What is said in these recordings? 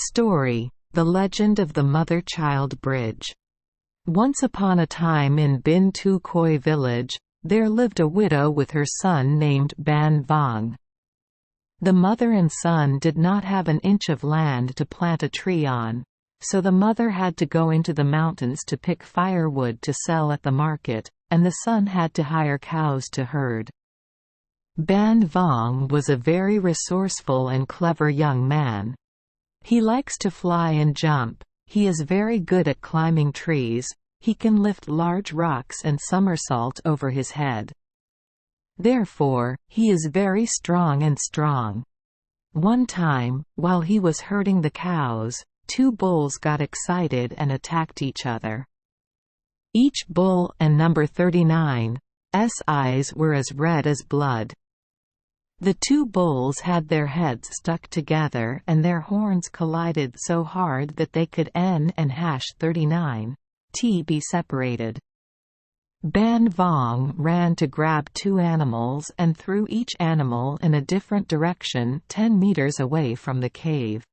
Story: The Legend of the Mother-Child Bridge. Once upon a time in Bin Tu Khoi village, there lived a widow with her son named Ban Vong. The mother and son did not have an inch of land to plant a tree on, so the mother had to go into the mountains to pick firewood to sell at the market, and the son had to hire cows to herd. Ban Vong was a very resourceful and clever young man. He likes to fly and jump, he is very good at climbing trees, he can lift large rocks and somersault over his head. Therefore, he is very strong. One time, while he was herding the cows, two bulls got excited and attacked each other. Each bull and number 39's eyes were as red as blood. The two bulls had their heads stuck together and their horns collided so hard that they could N/39 be separated. Ban Vong ran to grab two animals and threw each animal in a different direction 10 meters away from the cave.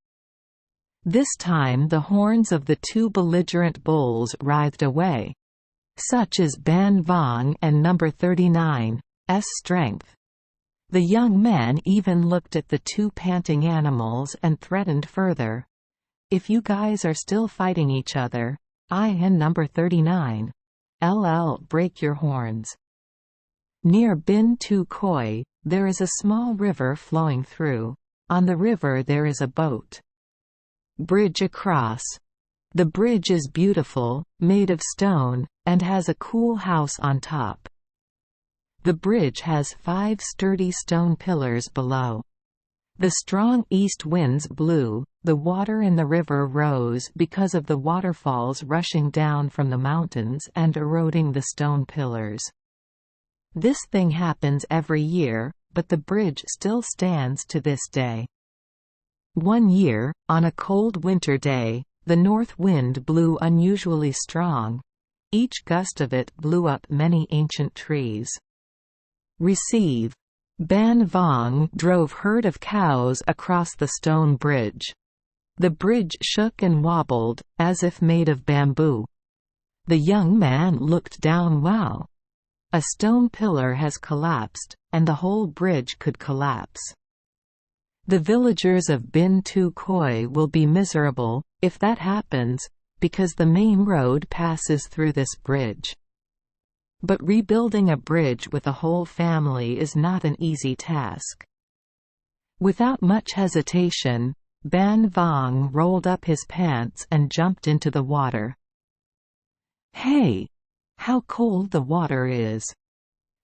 This time the horns of the two belligerent bulls writhed away. Such is Ban Vong and number 39's strength. The young man even looked at the two panting animals and threatened further. "If you guys are still fighting each other, I and number 39'll break your horns." Near Bin Tu Khoi, there is a small river flowing through. On the river there is a boat. Bridge across. The bridge is beautiful, made of stone, and has a cool house on top. The bridge has 5 sturdy stone pillars below. The strong east winds blew, the water in the river rose because of the waterfalls rushing down from the mountains and eroding the stone pillars. This thing happens every year, but the bridge still stands to this day. One year, on a cold winter day, the north wind blew unusually strong. Each gust of it blew up many ancient trees. Receive. Ban Vong drove herd of cows across the stone bridge. The bridge shook and wobbled, as if made of bamboo. The young man looked down. Wow! A stone pillar has collapsed, and the whole bridge could collapse. The villagers of Bin Tu Khoi will be miserable, if that happens, because the main road passes through this bridge. But rebuilding a bridge with a whole family is not an easy task. Without much hesitation, Ban Vong rolled up his pants and jumped into the water. "Hey! How cold the water is!"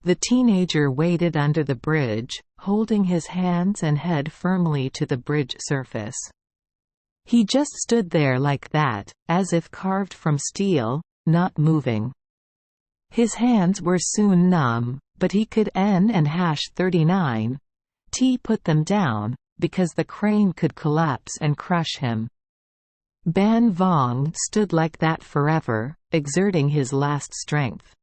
The teenager waded under the bridge, holding his hands and head firmly to the bridge surface. He just stood there like that, as if carved from steel, not moving. His hands were soon numb, but he could N/39 put them down, because the crane could collapse and crush him. Ban Vong stood like that forever, exerting his last strength.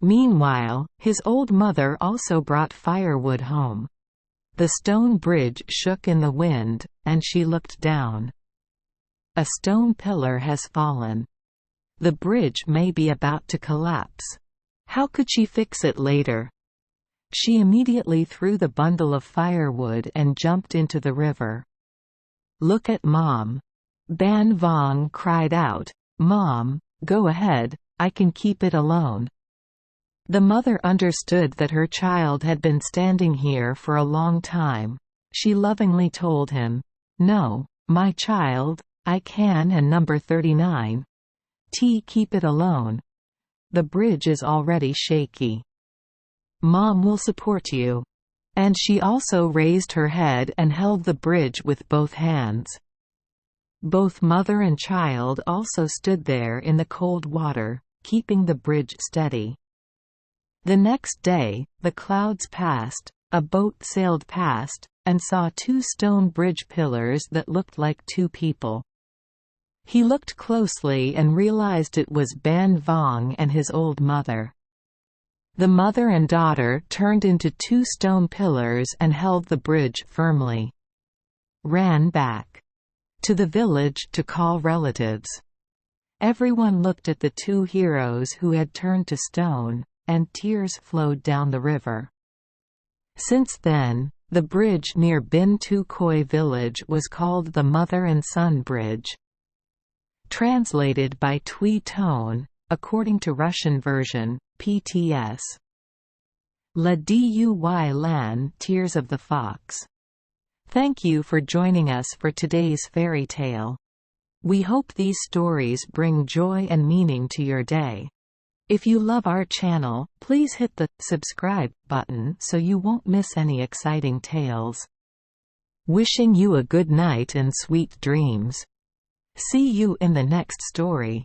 Meanwhile, his old mother also brought firewood home. The stone bridge shook in the wind, and she looked down. A stone pillar has fallen. The bridge may be about to collapse. How could she fix it later? She immediately threw the bundle of firewood and jumped into the river. "Look at Mom!" Ban Vong cried out. "Mom, go ahead, I can keep it alone." The mother understood that her child had been standing here for a long time. She lovingly told him, "No, my child, I can and number 39 keep it alone. The bridge is already shaky. Mom will support you." And she also raised her head and held the bridge with both hands. Both mother and child also stood there in the cold water, keeping the bridge steady. The next day, the clouds passed, a boat sailed past, and saw 2 stone bridge pillars that looked like 2 people. He looked closely and realized it was Ban Vong and his old mother. The mother and daughter turned into 2 stone pillars and held the bridge firmly. Ran back. to the village to call relatives. Everyone looked at the two heroes who had turned to stone, and tears flowed down the river. Since then, the bridge near Bin Tu Khoi village was called the Mother and Son Bridge. Translated by Tui Tone, according to Russian version, PTS. La Duy Lan Tears of the Fox. Thank you for joining us for today's fairy tale. We hope these stories bring joy and meaning to your day. If you love our channel, please hit the subscribe button so you won't miss any exciting tales. Wishing you a good night and sweet dreams. See you in the next story.